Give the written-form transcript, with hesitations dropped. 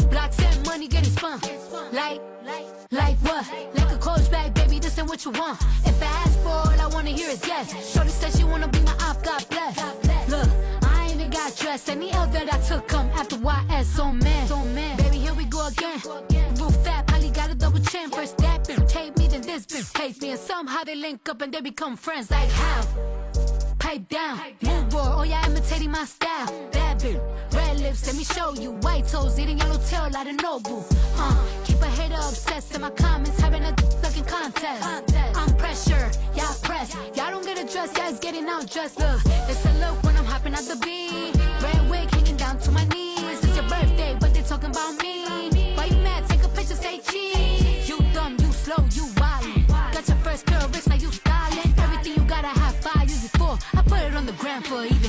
Blocks and money getting spun. Like what? Like a coach bag, baby, this ain't what you want. If I ask for all I wanna hear is yes. Shorty said she wanna be my op, God bless. Look, I ain't even got dressed. Any L that I took come after YS, oh man. Baby, here we go again. Roof fat, probably got a double chin. First that bitch hate me, then this bitch hates me. And somehow they link up and they become friends. Like how? Pipe down, move board, oh yeah, imitating my style. Bad bitch, red lips, let me show you. White toes, eating yellow tail out of Nobu. Keep a hater obsessed in my comments, having a fucking contest. I'm pressure, y'all press. Y'all don't get a dress, y'all is getting out dressed. Look, it's a look when I'm hopping out the beat. Red wig hanging down to my knees. It's your birthday, but they talking about me. Why you mad? Take a picture, say cheese. You dumb, you slow, you wildin'. Got your first pair of bricks, now you styling. Everything you gotta have 5 years before. I put it on the gram for even